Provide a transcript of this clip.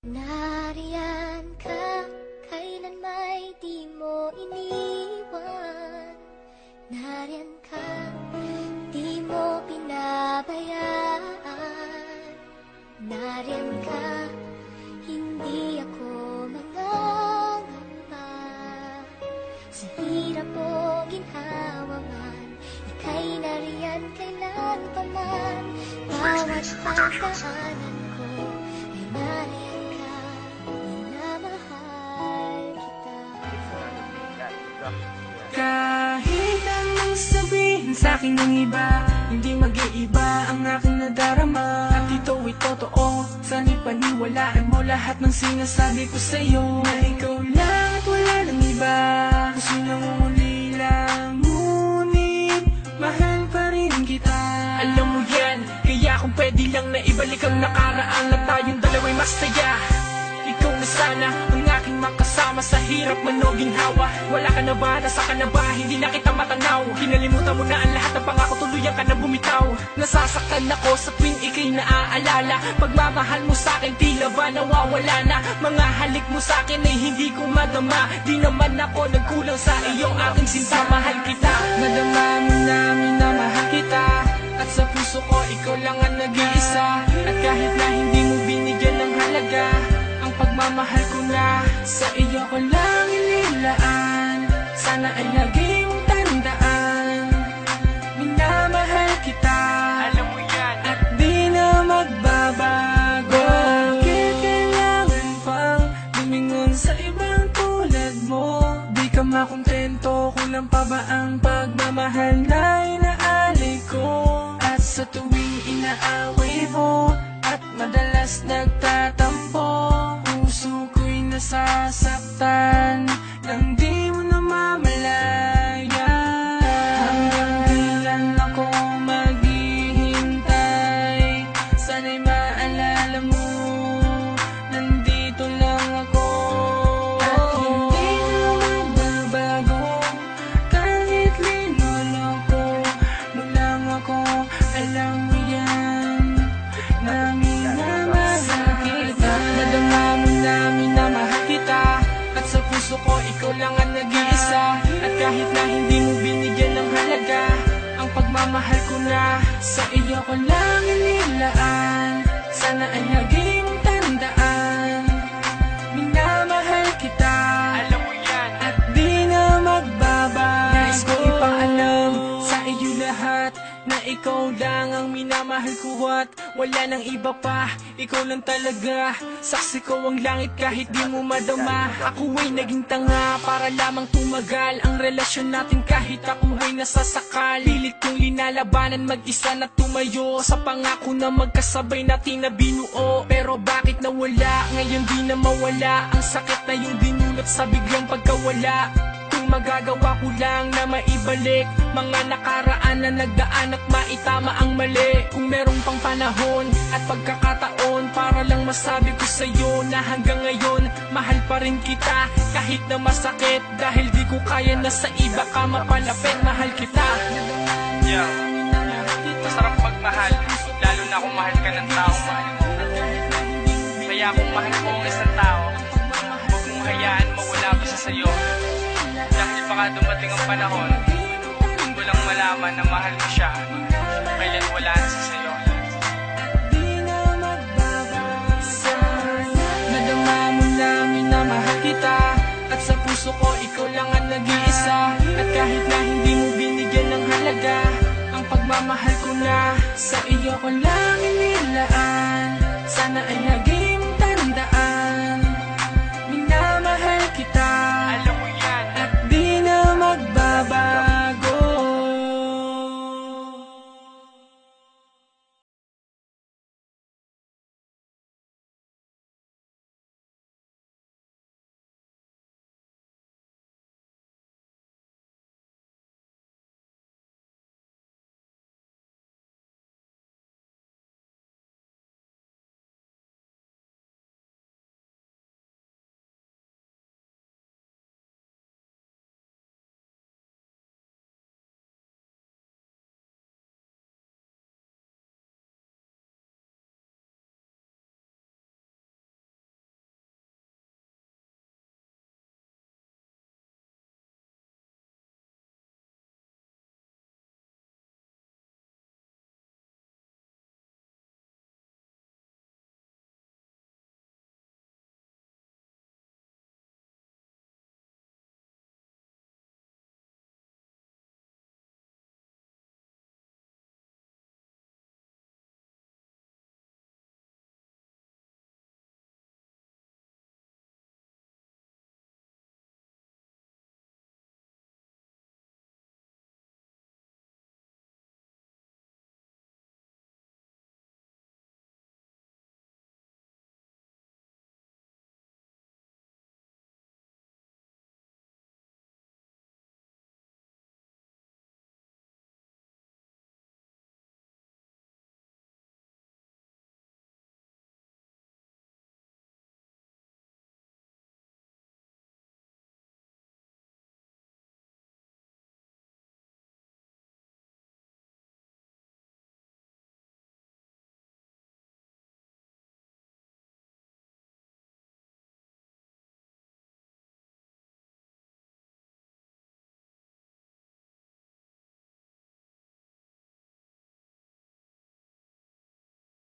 Nariyan ka, kailan may di mo iniwan. Nariyan ka, di mo pinabayaan. Nariyan ka, hindi ako mangangamba. Sa hirap o ginhawa man, ika'y nariyan kailan pa man. Bawat pagdaanan ko ay nariyan ka, minamahal kita. Kahit anong sabihin sa'kin ng iba, hindi mag-iiba ang aking nadarama. At ito'y totoo, sana'y paniwalaan mo lahat ng sinasabi ko sa'yo. Na ikaw lang at wala ng iba, kasi nangungulila, ngunit mahal pa rin kita. Alam mo yan, kaya kung pwede lang na ibalik ang nakaraan at tayong dalawa'y masaya. Ikaw na sana ang aking makasama sa hirap man o ginhawa. Wala ka na ba? Nasa ka na ba? Hindi na kita matanaw. Kinalimutan mo na ang lahat ng pangako, tuluyan ka na bumitaw. Nasasaktan ako sa tuwing ika'y naaalala. Pagmamahal mo sa'kin tila ba nawawala na. Mga halik mo sa'kin ay hindi ko madama. Di naman ako nagkulang sa iyong aking sinta. Mahal kita, madama mo namin na mahal kita. At sa puso ko ikaw lang ang nag-iisa. At kahit na hindi mo binigyan ng halaga, pagmamahal ko na sa iyo ko lang inilaan. Sana ay lagi mong tandaan, minamahal kita. Alam mo yan, at di na magbabago. Bakit kailangan pang lumingon sa ibang tulad mo? Di ka makontento, kulang pa ba ang pagmamahal na inaalay ko? At sa tuwing inaaway mo at madalas nagtatampo, puso ko'y nasasaktan nang di mo namamalaya. Hanggang kailan ako maghihintay? Sana'y maalala mo, nandito lang ako. At hindi na magbabago, kahit linuloko mo lang ako. Alam mo yan, namin namahal kita. Nadama mo namin na mahal kita. At sa puso ko ikaw lang ang nag-iisa. At kahit na hindi mo binigyan ng halaga, ang pagmamahal ko na sa iyo ko lang inilaan. Sana ay lagi mong tandaan, minamahal kita. Alam mo yan, at di na magbabago. Nais ko ipaalam sa iyo lahat na ikaw lang ang minamahal ko at wala nang iba pa. Ikaw lang talaga, saksi ko ang langit kahit di mo madama. Ako ay naging tanga para lamang tumagal ang relasyon natin kahit ako ay nasasakal. Pilit kong linalabanan mag-isa na tumayo sa pangako na magkasabay natin na binuo. Pero bakit nawala, ngayon di na mawala ang sakit na yung dinulot sa biglang pagkawala. Magagawa ko lang na maibalik mga nakaraan na nagdaan at maitama ang mali. Kung merong pang panahon at pagkakataon para lang masabi ko sa'yo na hanggang ngayon mahal pa rin kita kahit na masakit. Dahil di ko kaya na sa iba ka mapalapit. Mahal kita. Yeah. Masarap magmahal, lalo na kung mahal ka ng taong mahal mo. Kaya kung mahal mo ang isang tao, huwag mong hayaan mawala pa siya sa'yo. Dahil baka dumating ang panahon, mo lang malaman na mahal mo siya, kailan wala na siya sa'yo. Nadama mo namin na mahal kita. At sa puso ko ikaw lang ang nag-iisa. At kahit na hindi mo binigyan ng halaga, ang pagmamahal ko na sa iyo ko lang inilaan. Sana ay